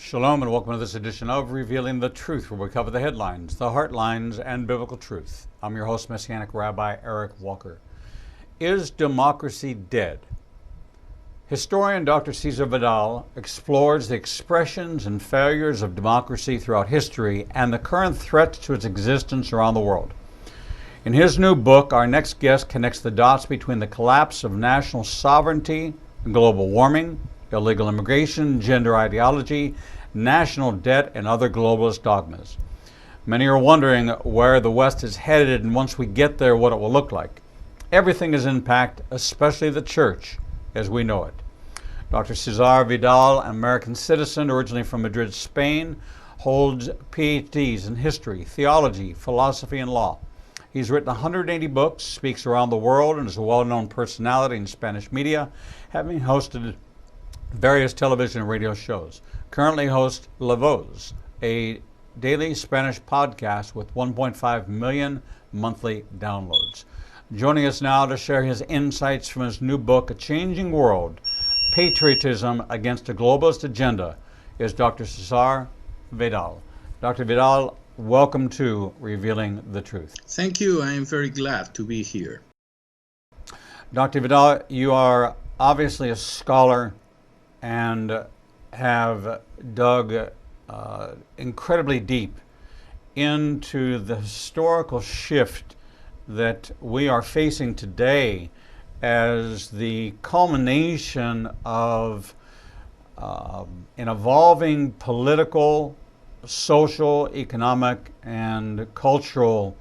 Shalom and welcome to this edition of Revealing the Truth, where we cover the headlines, the heartlines, and biblical truth. I'm your host, Messianic Rabbi Eric Walker. Is democracy dead? Historian Dr. Cesar Vidal explores the expressions and failures of democracy throughout history and the current threats to its existence around the world. In his new book, our next guest connects the dots between the collapse of national sovereignty, global warming, illegal immigration, gender ideology, national debt, and other globalist dogmas. Many are wondering where the West is headed, and once we get there, what it will look like. Everything is impact, especially the church as we know it. Dr. Cesar Vidal, an American citizen originally from Madrid, Spain, holds PhDs in history, theology, philosophy, and law. He's written 180 books, speaks around the world, and is a well-known personality in Spanish media, having hosted various television and radio shows. Currently hosts La Voz, a daily Spanish podcast with 1.5 million monthly downloads. Joining us now to share his insights from his new book, A Changing World, Patriotism Against a Globalist Agenda, is Dr. Cesar Vidal. Dr. Vidal, welcome to Revealing the Truth. Thank you. I am very glad to be here. Dr. Vidal, you are obviously a scholar and have dug incredibly deep into the historical shift that we are facing today as the culmination of an evolving political, social, economic, and cultural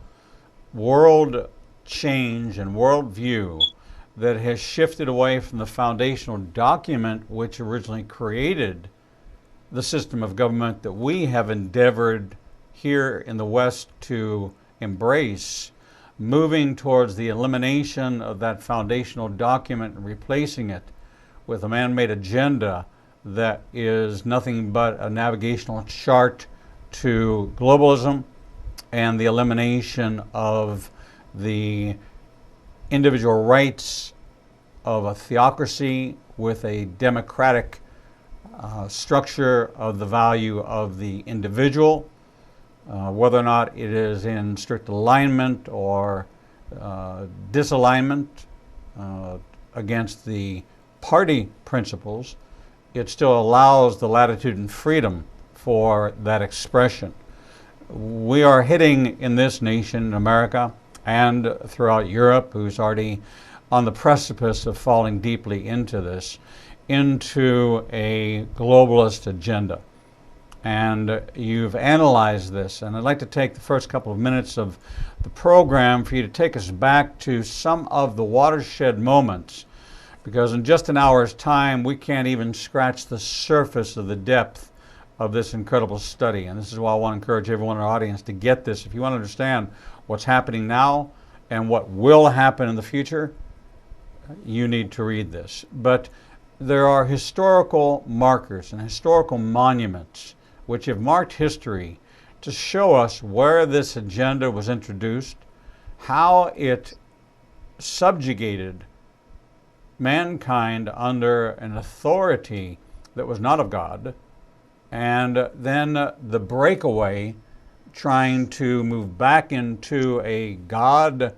world change and worldview that has shifted away from the foundational document which originally created the system of government that we have endeavored here in the West to embrace, moving towards the elimination of that foundational document and replacing it with a man-made agenda that is nothing but a navigational chart to globalism and the elimination of the individual rights of a theocracy with a democratic structure of the value of the individual, whether or not it is in strict alignment or disalignment against the party principles. It still allows the latitude and freedom for that expression. We are hitting in this nation, America, and throughout Europe, who's already on the precipice of falling deeply into this, into a globalist agenda. And you've analyzed this, and I'd like to take the first couple of minutes of the program for you to take us back to some of the watershed moments, because in just an hour's time, we can't even scratch the surface of the depth of this incredible study. And this is why I want to encourage everyone in our audience to get this. If you want to understand what's happening now and what will happen in the future, you need to read this. But there are historical markers and historical monuments which have marked history to show us where this agenda was introduced, how it subjugated mankind under an authority that was not of God, and then the breakaway trying to move back into a God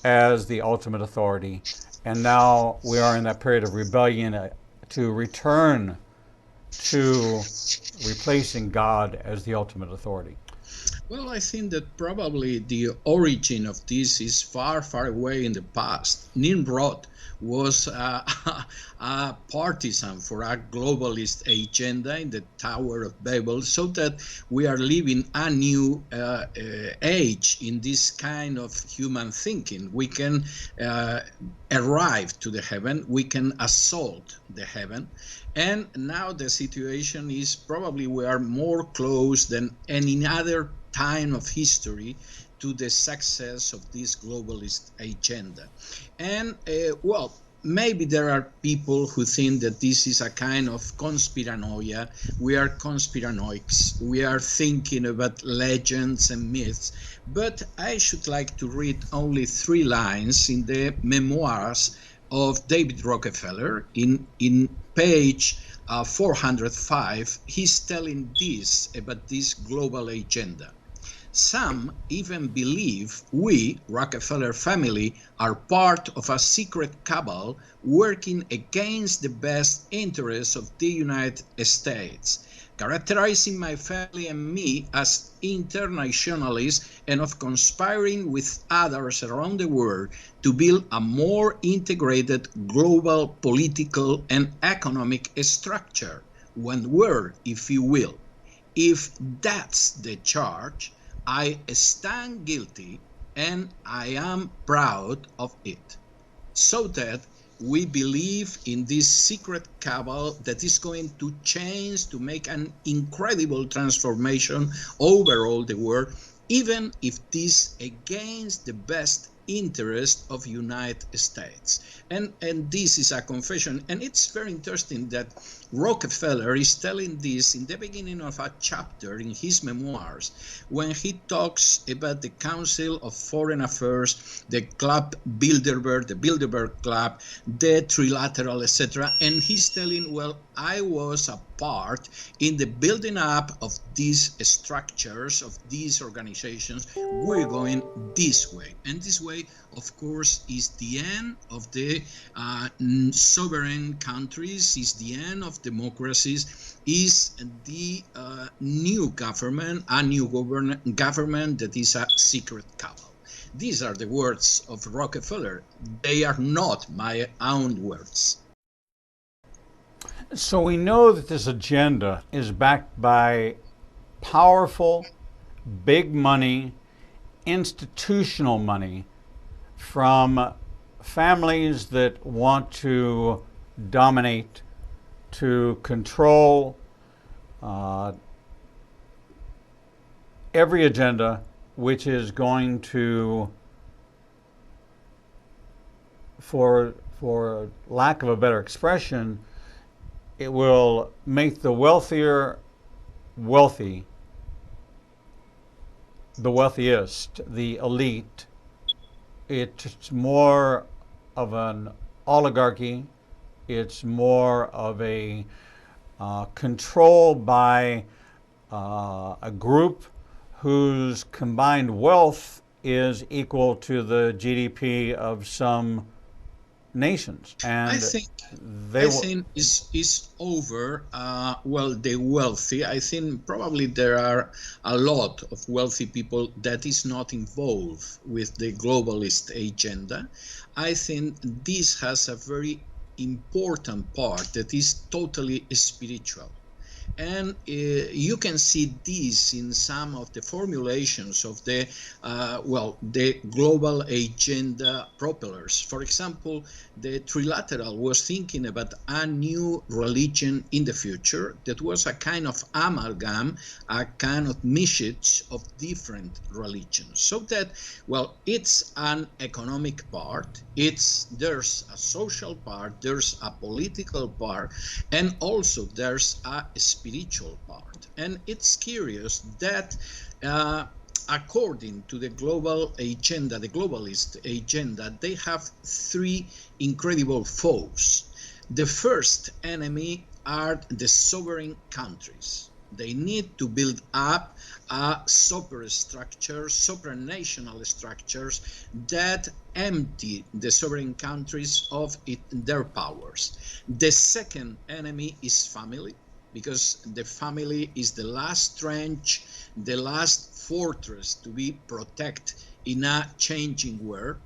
as the ultimate authority. And now we are in that period of rebellion to return to replacing God as the ultimate authority. Well, I think that probably the origin of this is far, far away in the past. Nimrod was a partisan for a globalist agenda in the Tower of Babel, so that we are living a new age in this kind of human thinking. We can arrive to the heaven, we can assault the heaven, and now the situation is probably we are more close than any other time of history to the success of this globalist agenda. And well, maybe there are people who think that this is a kind of conspiranoia. We are conspiranoics. We are thinking about legends and myths. But I should like to read only 3 lines in the memoirs of David Rockefeller in page 405. He's telling this about this global agenda. Some even believe we, Rockefeller family, are part of a secret cabal working against the best interests of the United States, characterizing my family and me as internationalists and of conspiring with others around the world to build a more integrated global political and economic structure, one word, if you will. If that's the charge, I stand guilty and I am proud of it. So that we believe in this secret cabal that is going to change, to make an incredible transformation over all the world, even if this against the best interest of United States. And this is a confession, and it's very interesting that Rockefeller is telling this in the beginning of a chapter in his memoirs, when he talks about the Council of Foreign Affairs, the Club Bilderberg, the Bilderberg Club, the Trilateral, etc. And he's telling, well, I was a part in the building up of these structures, of these organizations. We're going this way. And this way, of course, is the end of the sovereign countries, is the end of democracies, is the new government, a new government that is a secret cabal. These are the words of Rockefeller. They are not my own words. So we know that this agenda is backed by powerful, big money, institutional money from families that want to dominate, to control every agenda, which is going to, for lack of a better expression, it will make the wealthier wealthy, the wealthiest, the elite. It's more of an oligarchy. It's more of a control by a group whose combined wealth is equal to the GDP of some nations. And I think is over, well, the wealthy. I think probably there are a lot of wealthy people that is not involved with the globalist agenda. I think this has a very important part that is totally spiritual. And you can see this in some of the formulations of the, the global agenda propellers. For example, the Trilateral was thinking about a new religion in the future that was a kind of amalgam, a kind of mishmash of different religions. So that, well, it's an economic part, there's a social part, there's a political part, and also there's a spiritual part. And it's curious that according to the global agenda, the globalist agenda, they have three incredible foes. The first enemy are the sovereign countries. They need to build up supranational structures that empty the sovereign countries of their powers. The second enemy is family, because the family is the last trench, the last fortress to be protected in a changing world.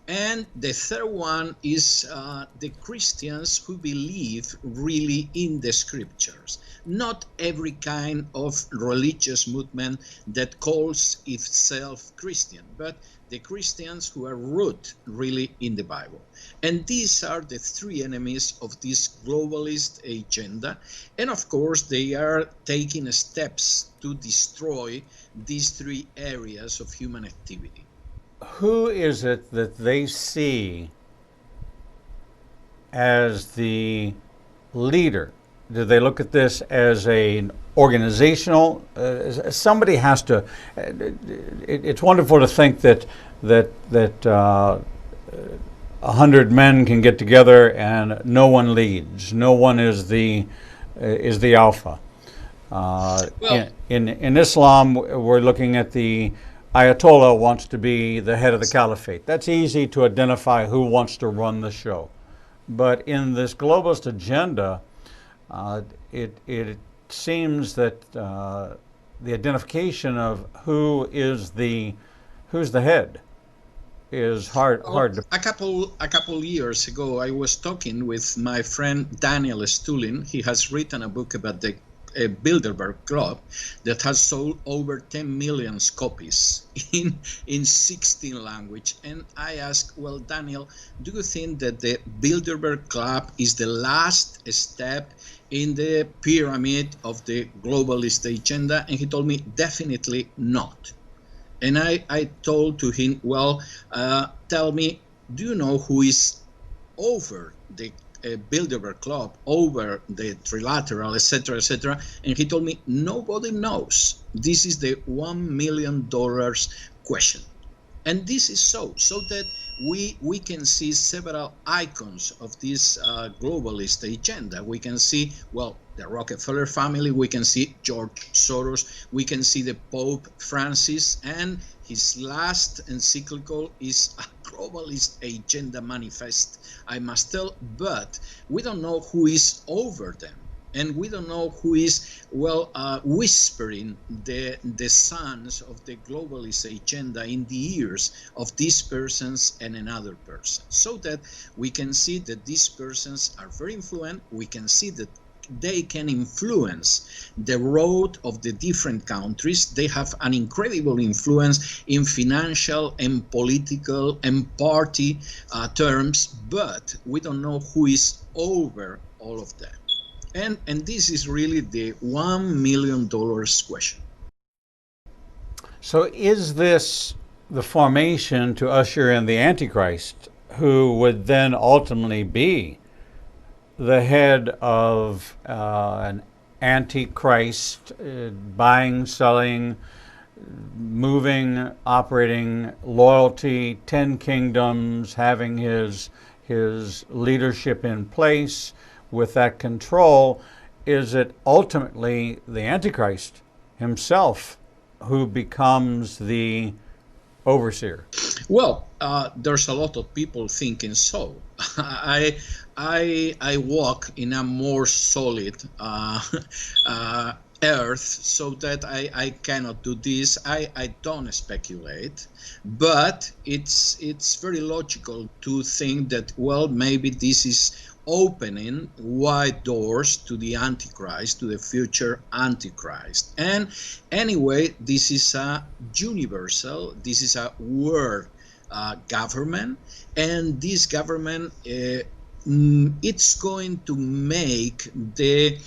And the third one is the Christians who believe really in the scriptures. Not every kind of religious movement that calls itself Christian, but the Christians who are rooted really in the Bible. And these are the three enemies of this globalist agenda. And of course, they are taking steps to destroy these three areas of human activity. Who is it that they see as the leader? Do they look at this as an organizational? Somebody has to. It's wonderful to think that 100 men can get together and no one leads. No one is the alpha. Well, In Islam, we're looking at the Ayatollah wants to be the head of the caliphate. That's easy to identify who wants to run the show. But in this globalist agenda, it seems that the identification of who's the head is hard to. A couple years ago, I was talking with my friend Daniel Stulin. He has written a book about the Bilderberg Club that has sold over 10 million copies in 16 languages. And I asked, well, Daniel, do you think that the Bilderberg Club is the last step in the pyramid of the globalist agenda? And he told me, definitely not. And I told to him, well, tell me, do you know who is over the Bilderberg Club, over the trilateral, etc., etc.? And he told me, nobody knows. This is the $1 million question. And this is so that we can see several icons of this globalist agenda. We can see, well, the Rockefeller family, we can see George Soros, we can see the Pope Francis, and his last encyclical is a globalist agenda manifest, I must tell, but we don't know who is over them. And we don't know who is, well, whispering the sons of the globalist agenda in the ears of these persons and another person. So that we can see that these persons are very influential. We can see that they can influence the road of the different countries. They have an incredible influence in financial and political and party terms, but we don't know who is over all of them. And this is really the $1 million question. So is this the formation to usher in the Antichrist, who would then ultimately be the head of an Antichrist, buying, selling, moving, operating, loyalty, 10 kingdoms, having his leadership in place? With that control, is it ultimately the Antichrist himself who becomes the overseer? Well, there's a lot of people thinking so. I walk in a more solid earth, so that I cannot do this. I don't speculate, but it's very logical to think that, well, maybe this is opening wide doors to the Antichrist, to the future Antichrist. And anyway, this is a universal, this is a world government, and this government it's going to make the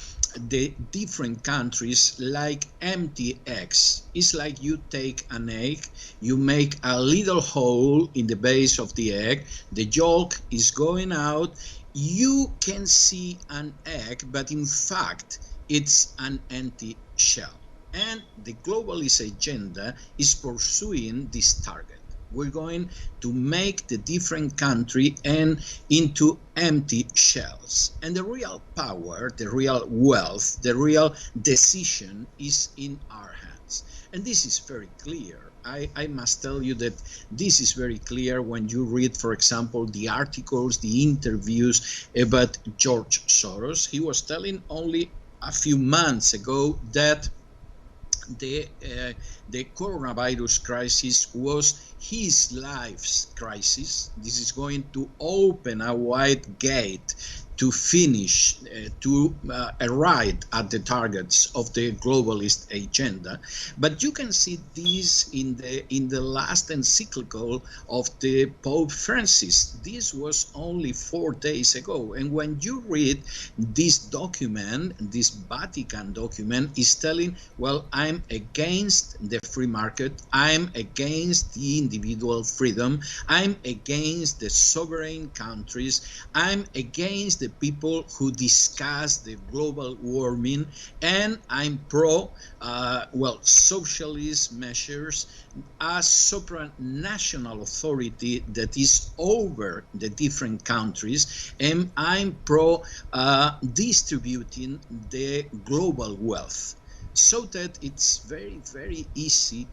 different countries like empty eggs. It's like you take an egg, you make a little hole in the base of the egg, the yolk is going out, you can see an egg, but in fact it's an empty shell. And the globalist agenda is pursuing this target. We're going to make the different country and into empty shells. And the real power, the real wealth, the real decision is in our hands. And this is very clear. I must tell you that this is very clear when you read, for example, the articles, the interviews about George Soros. He was telling only a few months ago that the coronavirus crisis was his life's crisis. This is going to open a wide gate to finish, to arrive at the targets of the globalist agenda. But you can see this in the last encyclical of the Pope Francis. This was only 4 days ago. And when you read this document, this Vatican document is telling, well, I'm against the free market, I'm against the individual freedom, I'm against the sovereign countries, I'm against the the people who discuss the global warming, and I'm pro, socialist measures, a supranational authority that is over the different countries, and I'm pro distributing the global wealth, so that it's very, very easy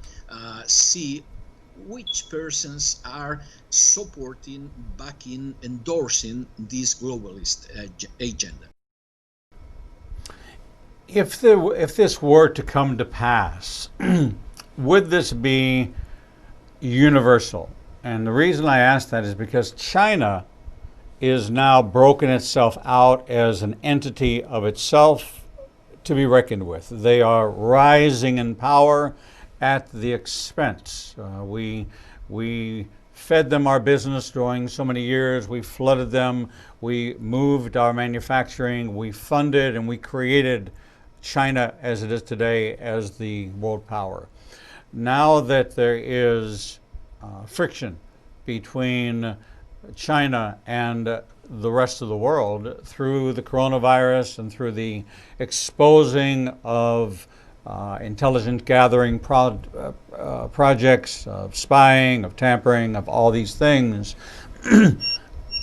see which persons are supporting, backing, endorsing this globalist agenda. If this were to come to pass, would this be universal? And the reason I ask that is because China is now broken itself out as an entity of itself to be reckoned with. They are rising in power at the expense. We fed them our business during so many years. We flooded them. We moved our manufacturing. We funded and we created China as it is today as the world power. Now that there is friction between China and the rest of the world through the coronavirus and through the exposing of intelligence gathering projects, of spying, of tampering, of all these things,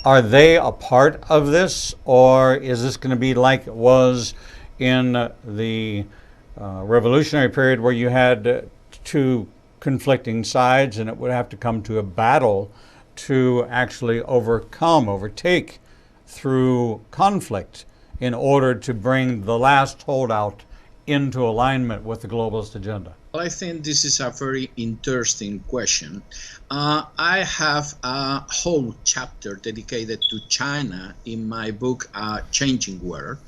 are they a part of this, or is this going to be like it was in the revolutionary period where you had two conflicting sides and it would have to come to a battle to actually overtake through conflict in order to bring the last holdout into alignment with the globalist agenda? Well, I think this is a very interesting question. I have a whole chapter dedicated to China in my book, Changing World.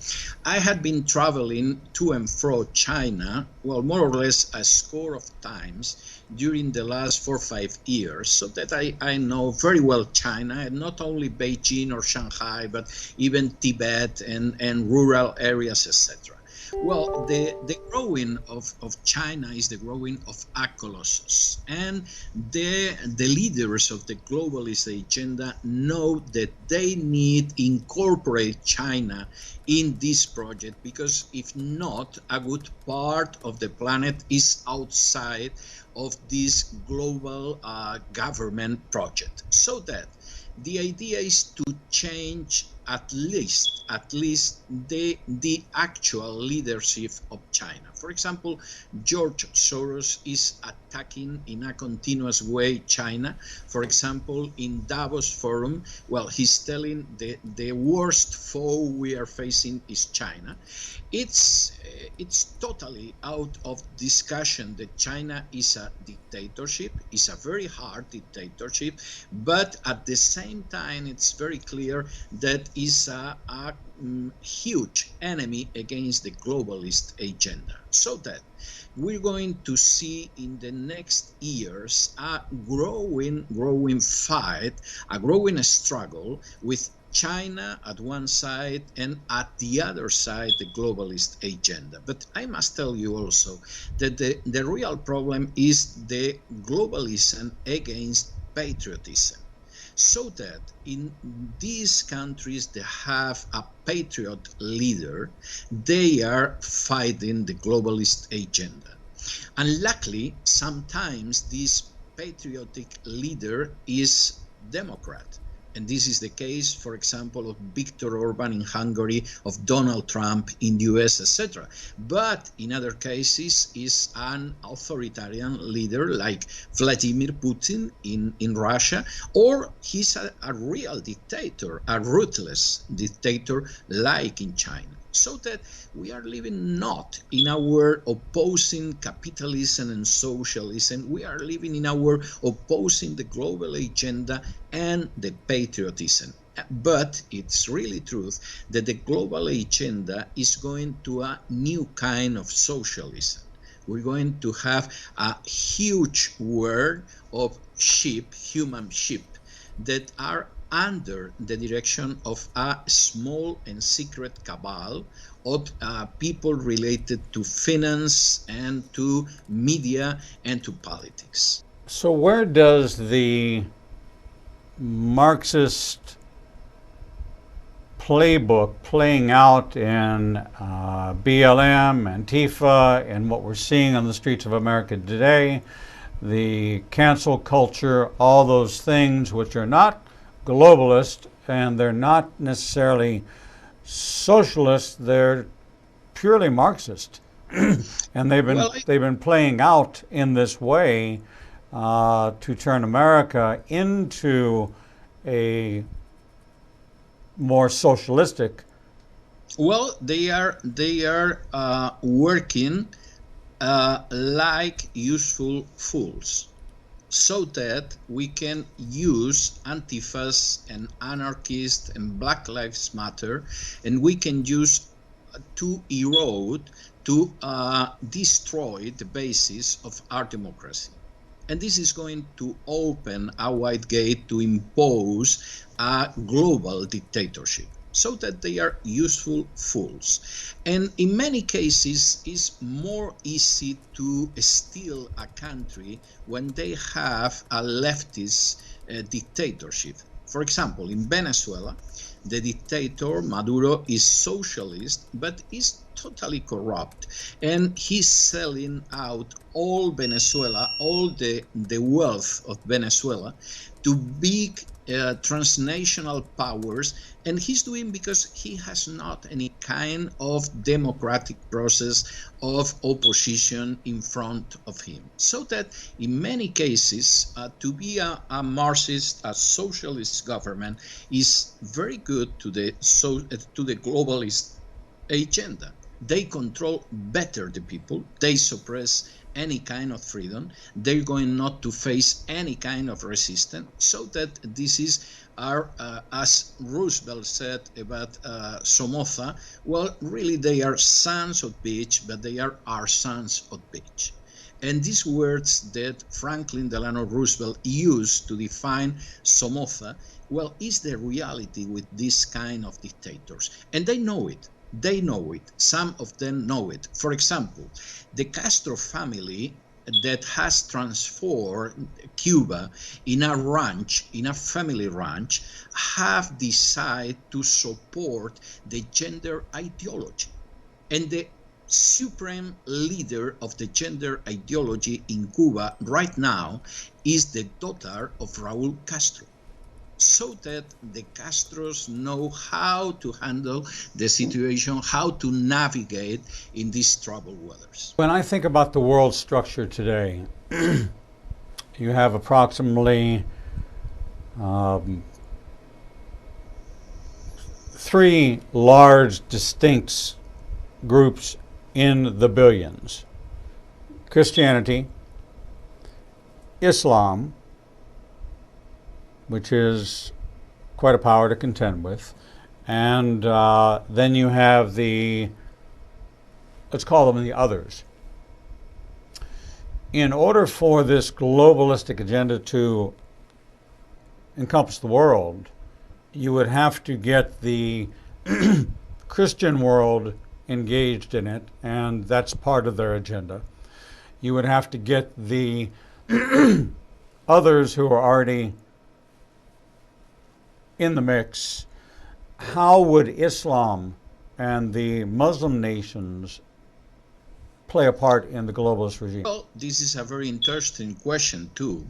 I had been traveling to and fro China, well, more or less a score of times during the last 4 or 5 years, so that I know very well China, and not only Beijing or Shanghai, but even Tibet and rural areas, etc. Well, the growing of China is the growing of a colossus, and the leaders of the globalist agenda know that they need incorporate China in this project, because if not, a good part of the planet is outside of this global government project. So that the idea is to change at least the actual leadership of China. For example, George Soros is attacking in a continuous way China. For example, in Davos Forum, well, he's telling the worst foe we are facing is China. It's totally out of discussion that China is a dictatorship, is a very hard dictatorship, but at the same time, it's very clear that is a huge enemy against the globalist agenda. So that we're going to see in the next years a growing fight, a growing struggle with China at one side and at the other side the globalist agenda. But I must tell you also that the real problem is the globalism against patriotism. So that in these countries that have a patriot leader, they are fighting the globalist agenda. And luckily, sometimes this patriotic leader is Democrat. And this is the case, for example, of Viktor Orban in Hungary, of Donald Trump in the US, etc. But in other cases is an authoritarian leader like Vladimir Putin in Russia, or he's a real dictator, a ruthless dictator like in China. So that we are living not in our opposing capitalism and socialism, we are living in our opposing the global agenda and the patriotism. But it's really true that the global agenda is going to a new kind of socialism. We're going to have a huge world of sheep, human sheep, that are under the direction of a small and secret cabal of people related to finance and to media and to politics. So where does the Marxist playbook playing out in BLM, Antifa, and what we're seeing on the streets of America today, the cancel culture, all those things which are not globalist and they're not necessarily socialist, they're purely Marxist. And they've been playing out in this way to turn America into a more socialistic. Well, they are working like useful fools, so that we can use Antifas and anarchists and Black Lives Matter, and we can use to erode, to destroy the basis of our democracy. And this is going to open a wide gate to impose a global dictatorship, so that they are useful fools. And in many cases, it's more easy to steal a country when they have a leftist dictatorship. For example, in Venezuela, the dictator Maduro is socialist, but is totally corrupt, and he's selling out all Venezuela, all the wealth of Venezuela, to big transnational powers, and he's doing because he has not any kind of democratic process of opposition in front of him. So that in many cases, to be a Marxist, a socialist government is very good to the globalist agenda. They control better the people, they suppress any kind of freedom, they're going not to face any kind of resistance, so that this is our, as Roosevelt said about Somoza, well, really they are sons of bitch, but they are our sons of bitch. And these words that Franklin Delano Roosevelt used to define Somoza, well, is the reality with this kind of dictators. And they know it. They know it. Some of them know it. For example, the Castro family that has transformed Cuba in a ranch, in a family ranch, have decided to support the gender ideology. And the supreme leader of the gender ideology in Cuba right now is the daughter of Raúl Castro, so that the Castros know how to handle the situation, how to navigate in these troubled waters. When I think about the world structure today, you have approximately three large distinct groups in the billions: Christianity, Islam, which is quite a power to contend with, and then you have the, let's call them the others. In order for this globalistic agenda to encompass the world, you would have to get the Christian world engaged in it, and that's part of their agenda. You would have to get the others who are already in the mix. How would Islam and the Muslim nations play a part in the globalist regime? Well, this is a very interesting question too,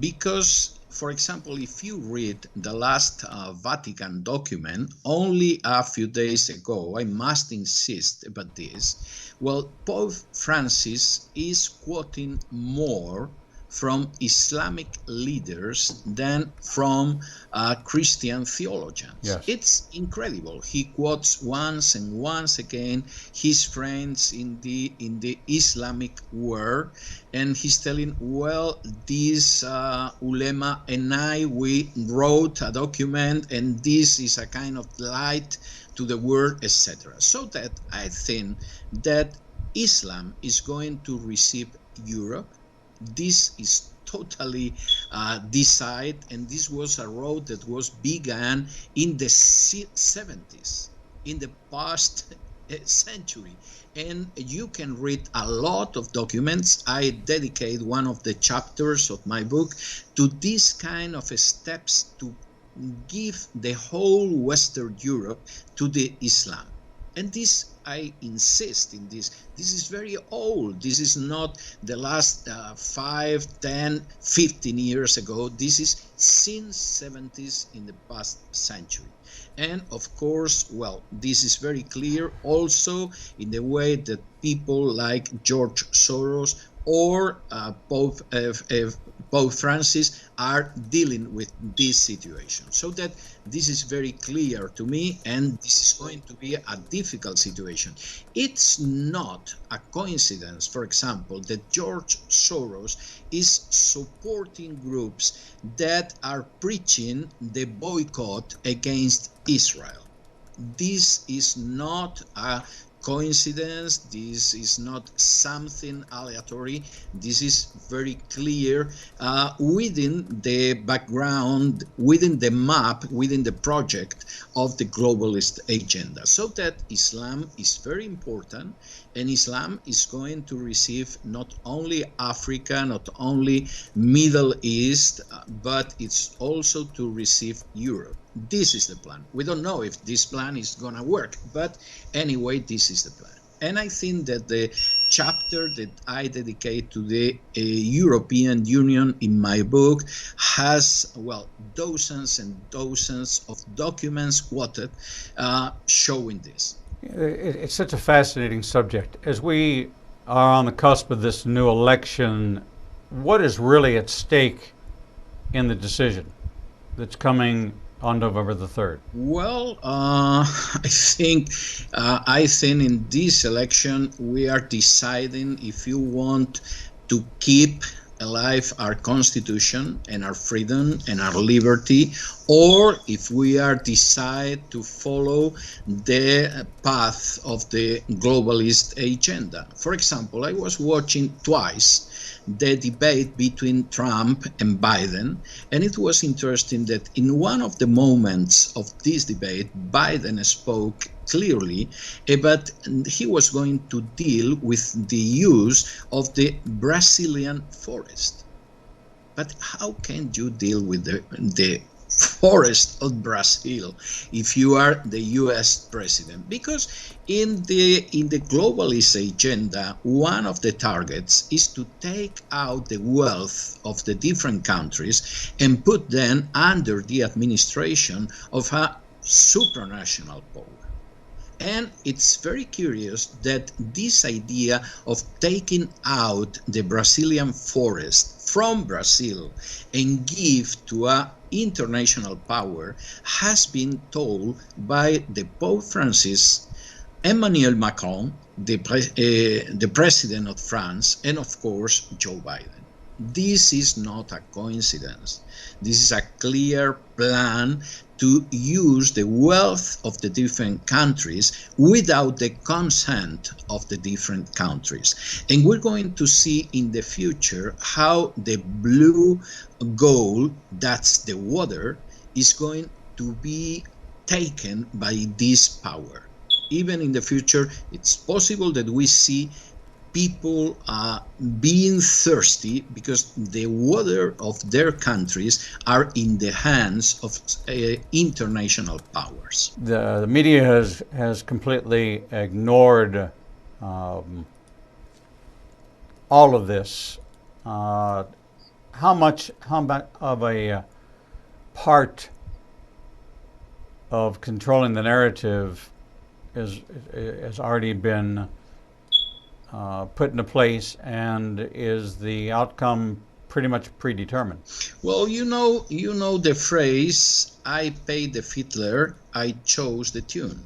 because, for example, if you read the last Vatican document only a few days ago, I must insist about this, well, Pope Francis is quoting more from Islamic leaders than from Christian theologians. Yes. It's incredible. He quotes once and once again his friends in the Islamic world, and he's telling, well, this ulema and we wrote a document, and this is a kind of light to the world, etc. So that I think that Islam is going to receive Europe. This is totally decided, and this was a road that was begun in the 70s, in the past century. And you can read a lot of documents. I dedicate one of the chapters of my book to this kind of steps to give the whole Western Europe to the Islam. And this, I insist in this, this is very old. This is not the last 5, 10, 15 years ago. This is since 70s in the past century. And of course, well, this is very clear also in the way that people like George Soros or Pope Francis are dealing with this situation. So that this is very clear to me, and this is going to be a difficult situation. It's not a coincidence, for example, that George Soros is supporting groups that are preaching the boycott against Israel. This is not a coincidence. This is not something aleatory. This is very clear within the background, within the map, within the project of the globalist agenda. So that Islam is very important, and Islam is going to receive not only Africa, not only Middle East, but it's also to receive Europe. This is the plan. We don't know if this plan is going to work, but anyway, this is the plan. And I think that the chapter that I dedicate to the European Union in my book has, well, dozens and dozens of documents quoted showing this. It's such a fascinating subject. As we are on the cusp of this new election, what is really at stake in the decision that's coming on November the 3rd? Well, I think in this election we are deciding if you want to keep alive our Constitution and our freedom and our liberty, or if we are decide to follow the path of the globalist agenda. For example, I was watching twice the debate between Trump and Biden, and it was interesting that in one of the moments of this debate, Biden spoke clearly about he was going to deal with the use of the Brazilian forest. But how can you deal with the forest of Brazil if you are the US president? Because in the globalist agenda, one of the targets is to take out the wealth of the different countries and put them under the administration of a supranational power. And it's very curious that this idea of taking out the Brazilian forest from Brazil and give to a international power has been told by the Pope Francis, Emmanuel Macron, the president of France, and of course Joe Biden. This is not a coincidence. This is a clear plan to use the wealth of the different countries without the consent of the different countries. And we're going to see in the future how the blue gold, that's the water, is going to be taken by this power. Even in the future, it's possible that we see people being thirsty because the water of their countries are in the hands of international powers. The media has completely ignored all of this. How much of a part of controlling the narrative has already been put into place, and is the outcome pretty much predetermined? Well, you know the phrase, I paid the fiddler, I chose the tune.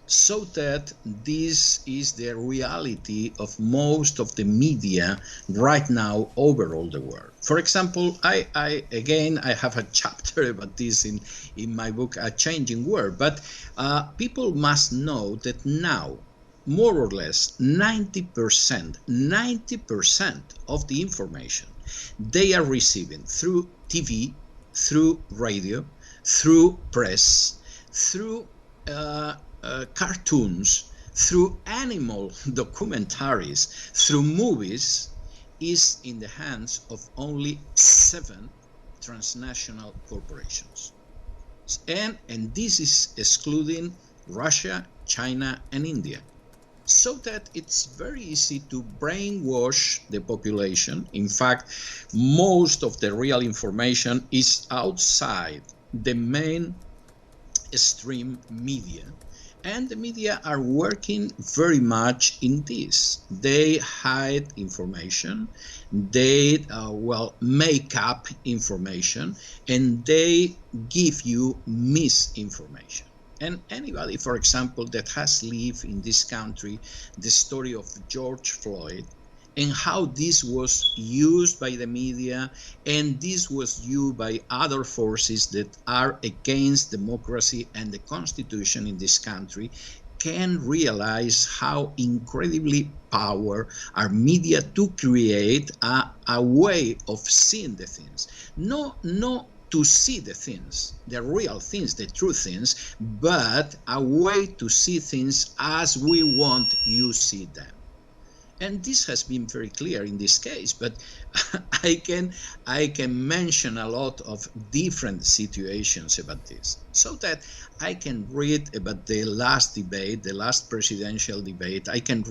So that this is the reality of most of the media right now over all the world. For example, I have a chapter about this in my book, A Changing World, but people must know that now, more or less 90% of the information they are receiving through TV, through radio, through press, through cartoons, through animal documentaries, through movies, is in the hands of only 7 transnational corporations. And this is excluding Russia, China, and India. So that it's very easy to brainwash the population. In fact, most of the real information is outside the mainstream media. And the media are working very much in this. They hide information, they, make up information, and they give you misinformation. And anybody, for example, that has lived in this country, the story of George Floyd, and how this was used by the media, and this was used by other forces that are against democracy and the Constitution in this country, can realize how incredibly power are media to create a way of seeing the things. No to see the things, the real things, the true things, but a way to see things as we want you see them. And this has been very clear in this case, but I can mention a lot of different situations about this, so that I can read about the last debate, the last presidential debate. I can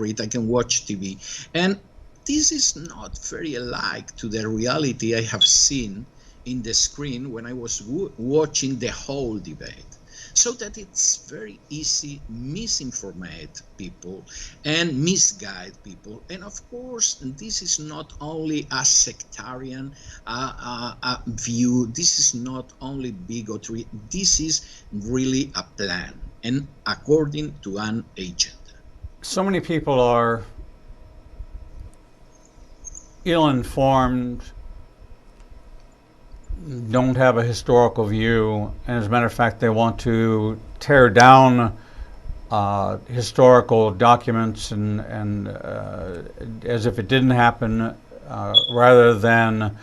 watch TV, and this is not very alike to the reality I have seen in the screen when I was watching the whole debate. So that it's very easy misinformate people and misguide people. And of course, this is not only a sectarian view, this is not only bigotry, this is really a plan and according to an agenda. So many people are ill-informed, don't have a historical view, and as a matter of fact, they want to tear down historical documents and as if it didn't happen, rather than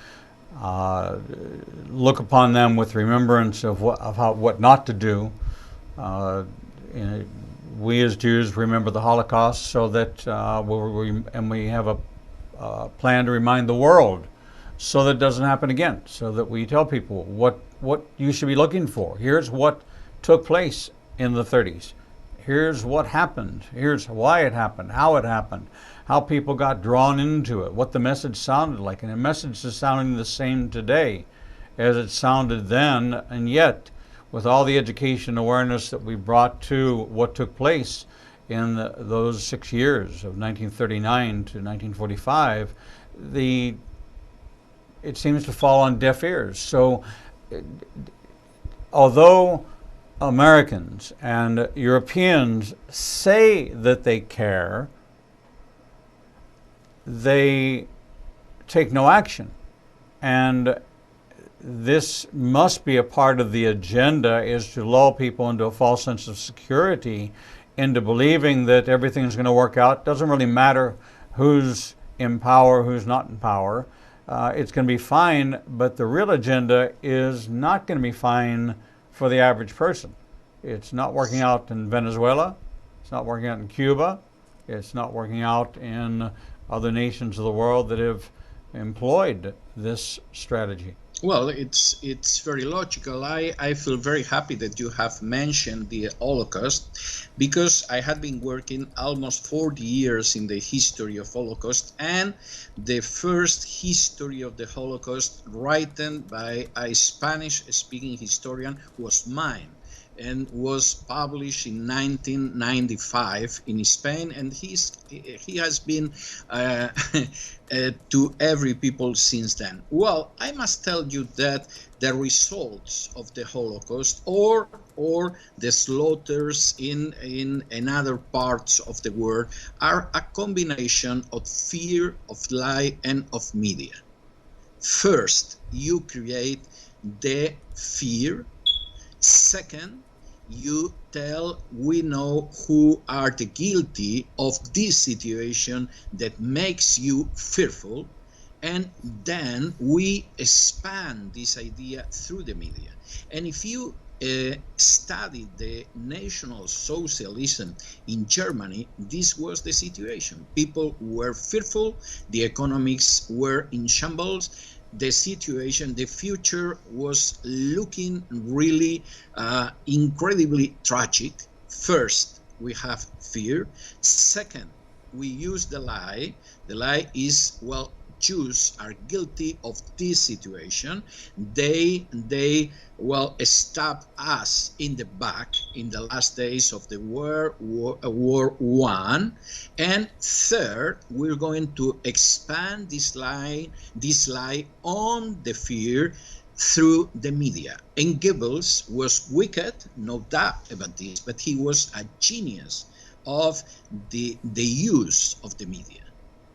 look upon them with remembrance of what not to do. We as Jews remember the Holocaust, so that we have a plan to remind the world, so that it doesn't happen again, so that we tell people what you should be looking for. Here's what took place in the 30s. Here's what happened. Here's why it happened, how people got drawn into it, what the message sounded like. And the message is sounding the same today as it sounded then, and yet with all the education awareness that we brought to what took place in those 6 years of 1939 to 1945, it seems to fall on deaf ears. So although Americans and Europeans say that they care, they take no action. And this must be a part of the agenda, is to lull people into a false sense of security, into believing that everything's going to work out. Doesn't really matter who's in power, who's not in power. It's going to be fine, but the real agenda is not going to be fine for the average person. It's not working out in Venezuela. It's not working out in Cuba. It's not working out in other nations of the world that have employed this strategy. Well, it's very logical. I feel very happy that you have mentioned the Holocaust, because I had been working almost 40 years in the history of Holocaust, and the first history of the Holocaust written by a Spanish-speaking historian was mine, and was published in 1995 in Spain, and he has been to every people since then. Well, I must tell you that the results of the Holocaust or the slaughters in other parts of the world are a combination of fear, of lie, and of media. First, you create the fear. Second, you tell we know who are the guilty of this situation that makes you fearful, and then we expand this idea through the media. And if you studied the National Socialism in Germany, this was the situation. People were fearful, the economics were in shambles, the situation, the future was looking really incredibly tragic. First, we have fear. Second, we use the lie. The lie is, well, Jews are guilty of this situation. They stab us in the back in the last days of the War One. And third, we're going to expand this lie on the fear through the media. And Goebbels was wicked, no doubt about this, but he was a genius of the use of the media,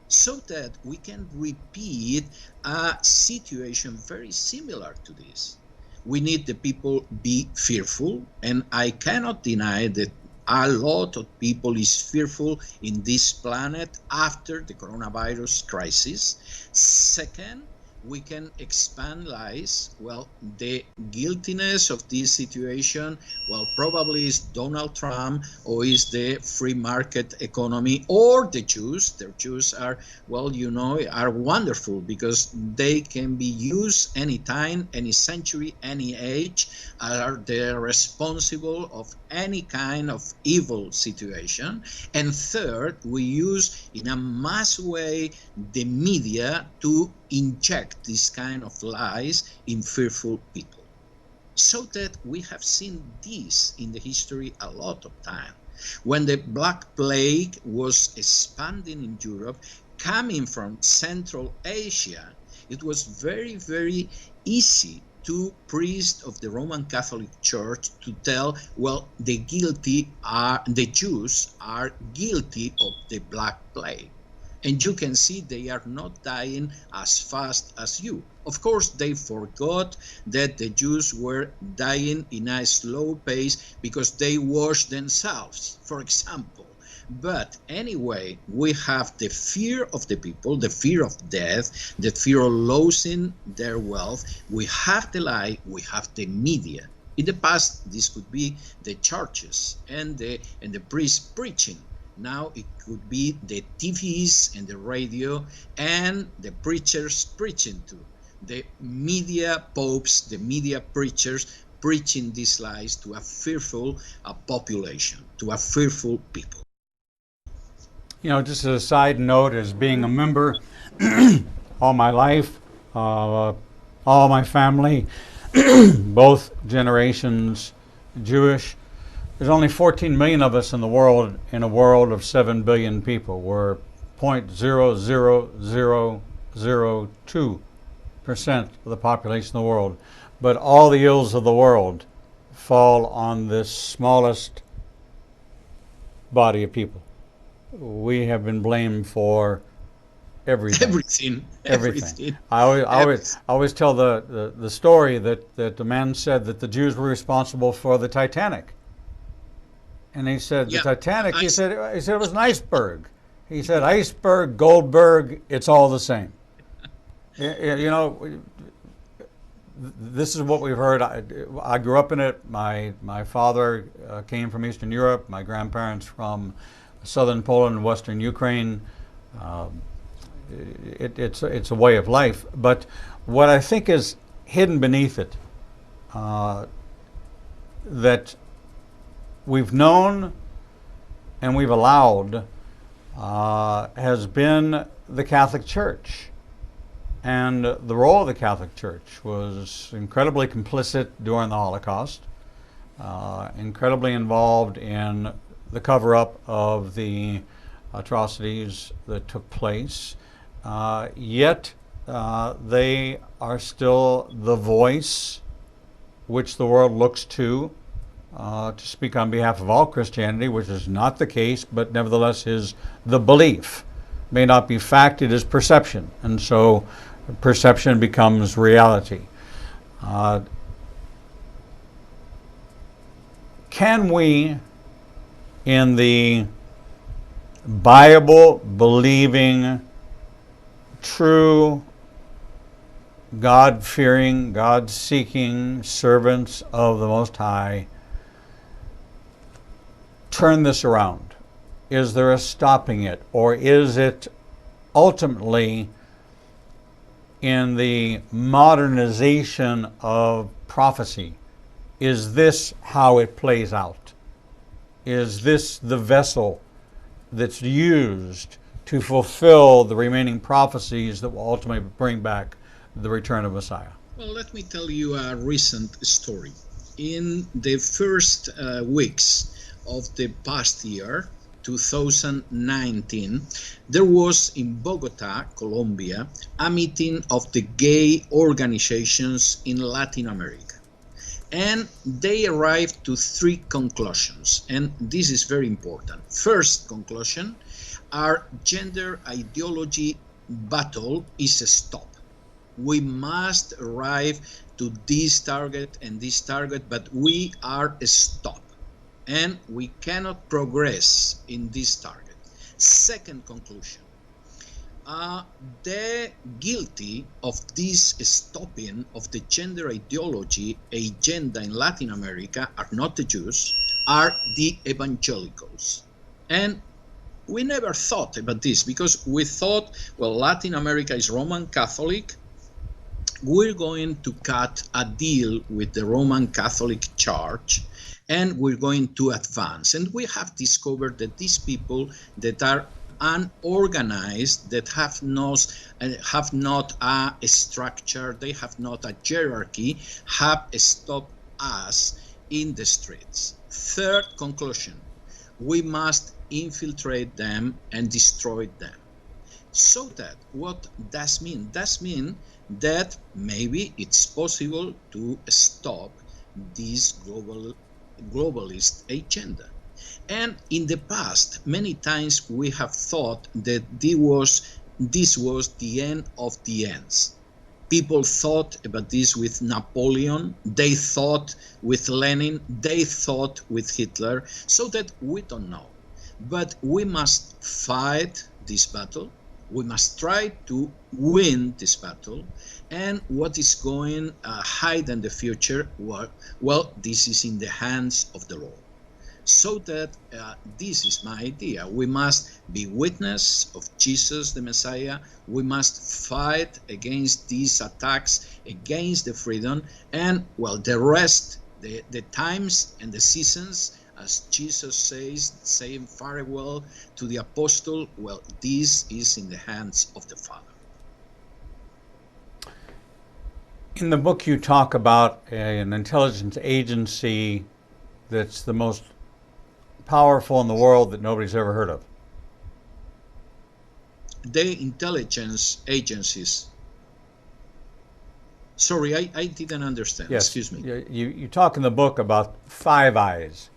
so that we can repeat a situation very similar to this. We need the people be fearful, and I cannot deny that a lot of people is fearful in this planet after the coronavirus crisis. Second, we can expand lies. Well, the guiltiness of this situation, well, probably is Donald Trump, or is the free market economy, or the Jews. The Jews are, well, you know, are wonderful because they can be used anytime, any century, any age, are they responsible of any kind of evil situation. And third, we use in a mass way the media to inject this kind of lies in fearful people, so that we have seen this in the history a lot of time. When the Black Plague was expanding in Europe, coming from Central Asia, it was very, very easy to priests of the Roman Catholic Church to tell, well, the Jews are guilty of the Black Plague. And you can see they are not dying as fast as you. Of course, they forgot that the Jews were dying in a slow pace because they washed themselves, for example. But anyway, we have the fear of the people, the fear of death, the fear of losing their wealth. We have the lie, we have the media. In the past, this could be the churches and the priests preaching. Now it could be the TVs and the radio and the preachers preaching too. The media popes, the media preachers preaching these lies to a fearful population, to a fearful people. You know, just as a side note, as being a member all my life, all my family, both generations Jewish, there's only 14 million of us in the world, in a world of 7 billion people. We're 0.00002% of the population of the world. But all the ills of the world fall on this smallest body of people. We have been blamed for everything. Everything. I always tell the story that the man said that the Jews were responsible for the Titanic. And he said, the Titanic, he said it was an iceberg. He said, iceberg, Goldberg, it's all the same. You know, this is what we've heard. I grew up in it. My father came from Eastern Europe. My grandparents from southern Poland and western Ukraine. It's a way of life. But what I think is hidden beneath it, that we've known and we've allowed, has been the Catholic Church. And the role of the Catholic Church was incredibly complicit during the Holocaust, incredibly involved in the cover-up of the atrocities that took place. Yet they are still the voice which the world looks to speak on behalf of all Christianity, which is not the case, but nevertheless is the belief. May not be fact, it is perception. And so perception becomes reality. Can we, in the Bible-believing, true, God-fearing, God-seeking servants of the Most High, turn this around? Is there a stopping it, or is it ultimately in the modernization of prophecy? Is this how it plays out? Is this the vessel that's used to fulfill the remaining prophecies that will ultimately bring back the return of Messiah? Well, let me tell you a recent story. In the first weeks of the past year, 2019, there was in Bogota, Colombia, a meeting of the gay organizations in Latin America. And they arrived to three conclusions, and this is very important. First conclusion, our gender ideology battle is a stop. We must arrive to this target and this target, but we are a stop, and we cannot progress in this target. Second conclusion, the guilty of this stopping of the gender ideology agenda in Latin America are not the Jews, are the evangelicals. And we never thought about this because we thought, well, Latin America is Roman Catholic. We're going to cut a deal with the Roman Catholic Church and we're going to advance. And we have discovered that these people that are unorganized, that have not a structure, they have not a hierarchy, have stopped us in the streets. Third conclusion, we must infiltrate them and destroy them. So that, what does mean? Does mean that maybe it's possible to stop this globalist agenda. And in the past, many times we have thought that this was the end of the ends. People thought about this with Napoleon, they thought with Lenin, they thought with Hitler, so that we don't know. But we must fight this battle. We must try to win this battle. And what is going to hide in the future? Well, this is in the hands of the Lord. So that this is my idea. We must be witness of Jesus the Messiah. We must fight against these attacks, against the freedom, and well, the rest, the times and the seasons, as Jesus says, saying farewell to the apostle, well, this is in the hands of the Father. In the book, you talk about an intelligence agency that's the most powerful in the world that nobody's ever heard of. The intelligence agencies. Sorry, I didn't understand. Yes. Excuse me. You talk in the book about Five Eyes.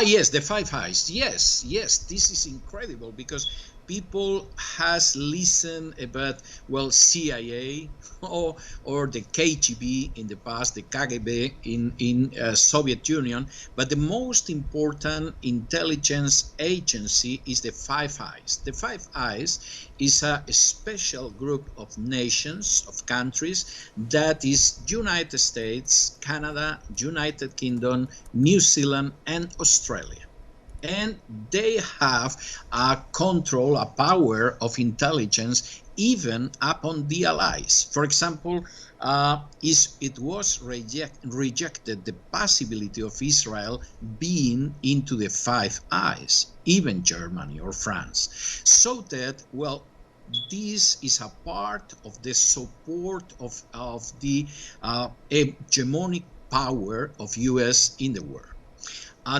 Yes, the Five Eyes. Yes, this is incredible because people has listened about, well, CIA or the KGB in the past, the KGB in Soviet Union, but the most important intelligence agency is the Five Eyes. The Five Eyes is a special group of nations, of countries, that is United States, Canada, United Kingdom, New Zealand, and Australia. And they have a control, a power of intelligence even upon the allies. For example, it was rejected the possibility of Israel being into the Five Eyes, even Germany or France. So that, well, this is a part of the support of the hegemonic power of US in the world.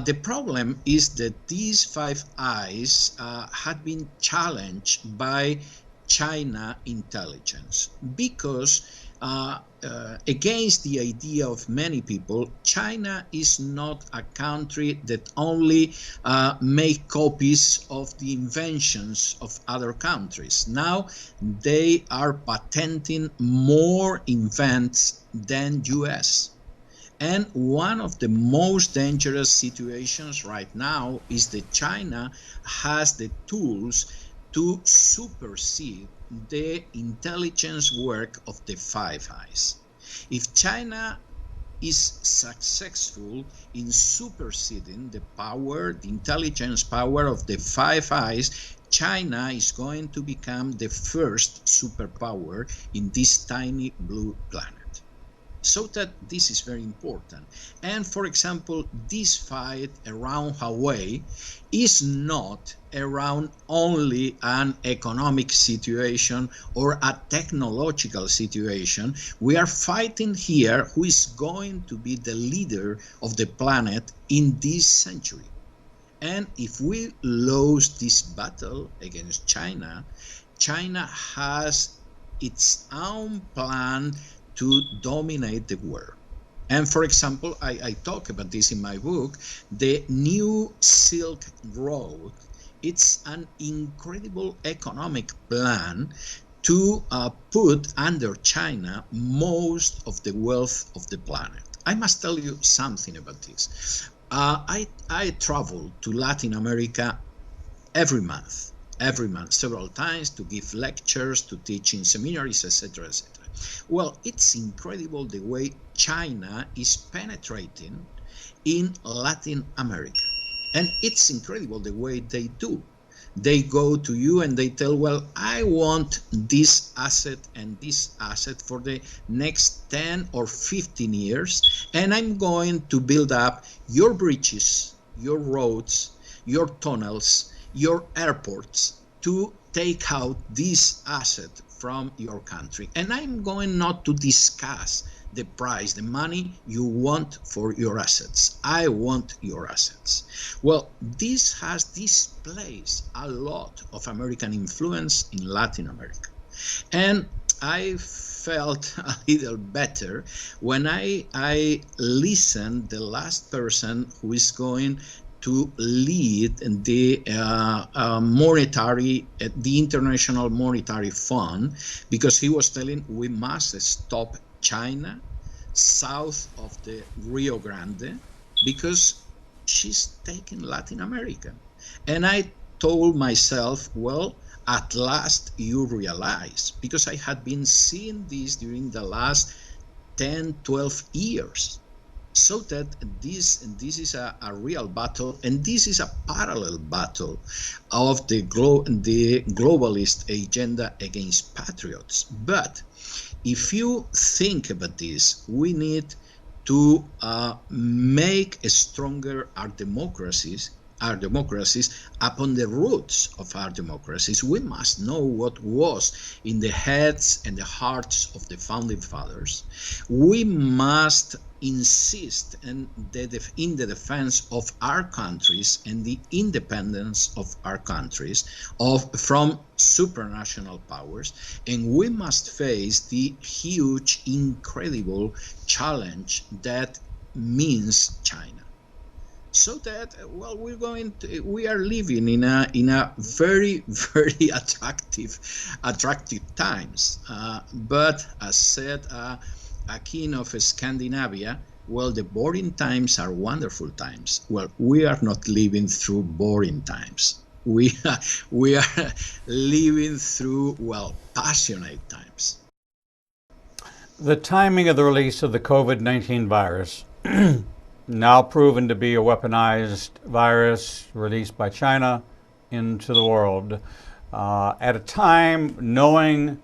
The problem is that these Five Eyes had been challenged by China intelligence because against the idea of many people, China is not a country that only make copies of the inventions of other countries. Now they are patenting more invents than US. And one of the most dangerous situations right now is that China has the tools to supersede the intelligence work of the Five Eyes. If China is successful in superseding the power, the intelligence power of the Five Eyes, China is going to become the first superpower in this tiny blue planet. So that this is very important. And for example, this fight around Huawei is not around only an economic situation or a technological situation. We are fighting here who is going to be the leader of the planet in this century. And if we lose this battle against China, China has its own plan to dominate the world. And for example, I talk about this in my book, the New Silk Road. It's an incredible economic plan to put under China most of the wealth of the planet. I must tell you something about this. I travel to Latin America every month, several times, to give lectures, to teach in seminaries, etc., etc. Well, it's incredible the way China is penetrating in Latin America. And it's incredible the way they do. They go to you and they tell, well, I want this asset and this asset for the next 10 or 15 years, and I'm going to build up your bridges, your roads, your tunnels, your airports to take out this asset from your country. And I'm going not to discuss the price, the money you want for your assets. I want your assets. Well, this has displaced a lot of American influence in Latin America. And I felt a little better when I listened the last person who is going to lead the the International Monetary Fund, because he was telling we must stop China south of the Rio Grande because she's taking Latin America. And I told myself, well, at last you realize, because I had been seeing this during the last 10, 12 years. So that this is a real battle, and this is a parallel battle of the globalist agenda against patriots. But if you think about this, we need to make stronger our democracies upon the roots of our democracies. We must know what was in the heads and the hearts of the founding fathers. We must insist in the defense of our countries and the independence of our countries from supranational powers, and we must face the huge, incredible challenge that means China. So that, well, we are living in a very, very attractive times. But as said a king of Scandinavia, well, the boring times are wonderful times. Well, we are not living through boring times. We are living through, well, passionate times. The timing of the release of the COVID-19 virus, now proven to be a weaponized virus released by China into the world, at a time knowing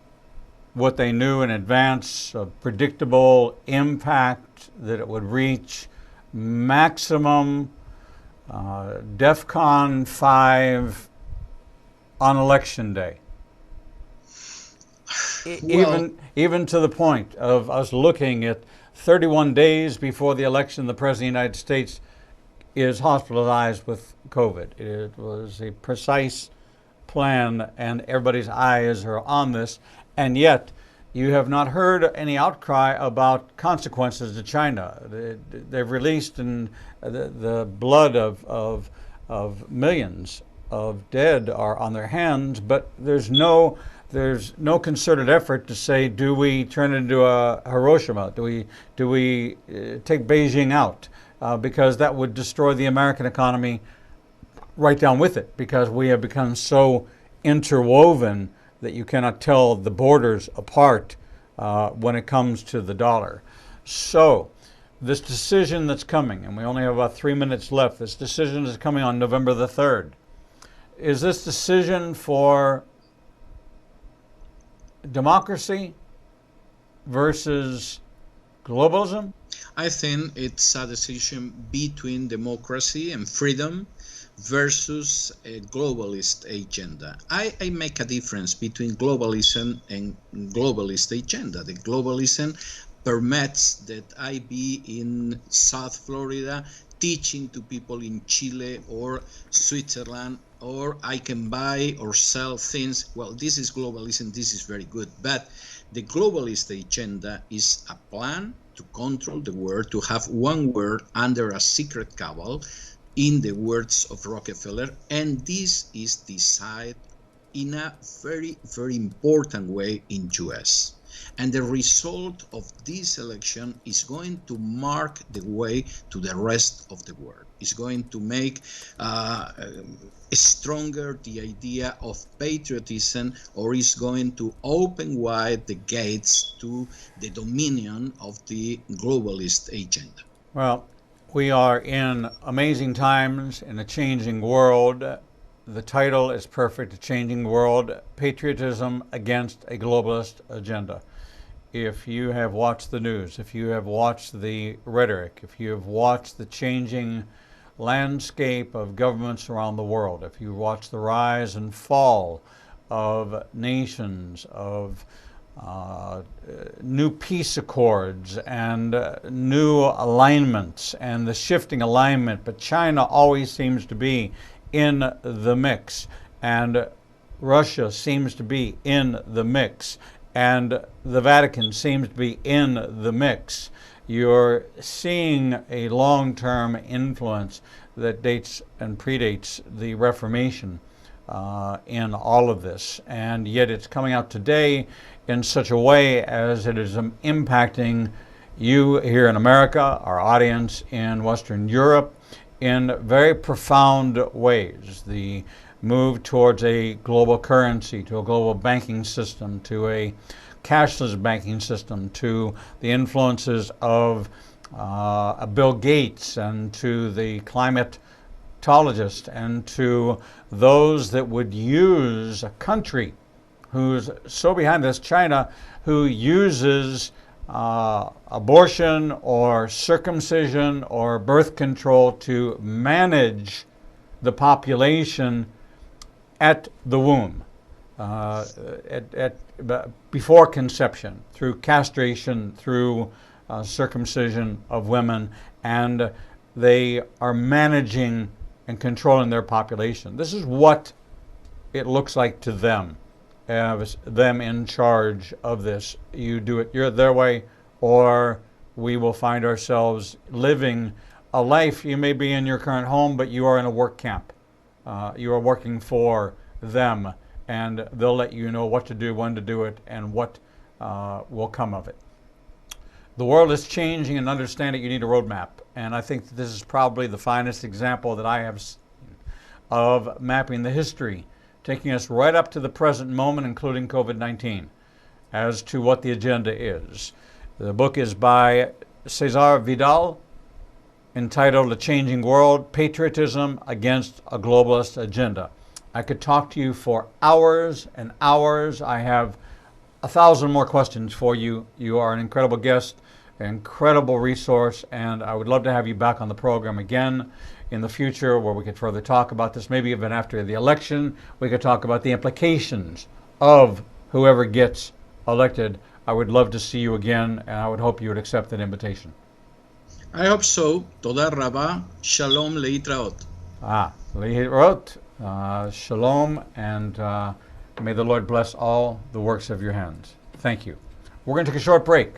what they knew in advance, a predictable impact that it would reach maximum DEFCON 5 on election day. Well, even to the point of us looking at 31 days before the election, the President of the United States is hospitalized with COVID. It was a precise plan, and everybody's eyes are on this. And yet, you have not heard any outcry about consequences to China. They've released in the blood of millions of dead are on their hands, but there's no concerted effort to say, do we turn it into a Hiroshima? Do we take Beijing out? Because that would destroy the American economy right down with it, because we have become so interwoven that you cannot tell the borders apart when it comes to the dollar. So this decision that's coming, and we only have about 3 minutes left, this decision is coming on November the 3rd. Is this decision for democracy versus globalism? I think it's a decision between democracy and freedom versus a globalist agenda. I make a difference between globalism and globalist agenda. The globalism permits that I be in South Florida teaching to people in Chile or Switzerland, or I can buy or sell things. Well, this is globalism, this is very good. But the globalist agenda is a plan to control the world, to have one world under a secret cabal, in the words of Rockefeller, and this is decided in a very, very important way in US. And the result of this election is going to mark the way to the rest of the world. It's going to make stronger the idea of patriotism, or is going to open wide the gates to the dominion of the globalist agenda. Well, we are in amazing times in a changing world. The title is perfect, A Changing World, Patriotism Against a Globalist Agenda. If you have watched the news, if you have watched the rhetoric, if you have watched the changing landscape of governments around the world, if you watch the rise and fall of nations, of new peace accords and new alignments and the shifting alignment, but China always seems to be in the mix, and Russia seems to be in the mix, and the Vatican seems to be in the mix. You're seeing a long-term influence that dates and predates the Reformation in all of this, and yet it's coming out today in such a way as it is impacting you here in America, our audience in Western Europe, in very profound ways. The move towards a global currency, to a global banking system, to a cashless banking system, to the influences of Bill Gates, and to the climatologist, and to those that would use a country who's so behind this, China, who uses abortion or circumcision or birth control to manage the population at the womb, before conception, through castration, through circumcision of women, and they are managing and controlling their population. This is what it looks like to them, as them in charge of this. You do it their way, or we will find ourselves living a life. You may be in your current home, but you are in a work camp. You are working for them, and they'll let you know what to do, when to do it, and what will come of it. The world is changing, and understand it, you need a roadmap. And I think that this is probably the finest example that I have seen of mapping the history, taking us right up to the present moment, including COVID-19, as to what the agenda is. The book is by Cesar Vidal, entitled A Changing World, Patriotism Against a Globalist Agenda. I could talk to you for hours and hours. I have 1,000 more questions for you. You are an incredible guest, an incredible resource, and I would love to have you back on the program again in the future, where we could further talk about this. Maybe even after the election, we could talk about the implications of whoever gets elected. I would love to see you again, and I would hope you would accept that invitation. I hope so. Toda Rabba, Shalom Leitraot. Leitraot, Shalom, and may the Lord bless all the works of your hands. Thank you. We're going to take a short break,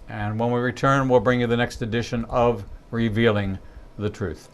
and when we return, we'll bring you the next edition of Revealing the Truth.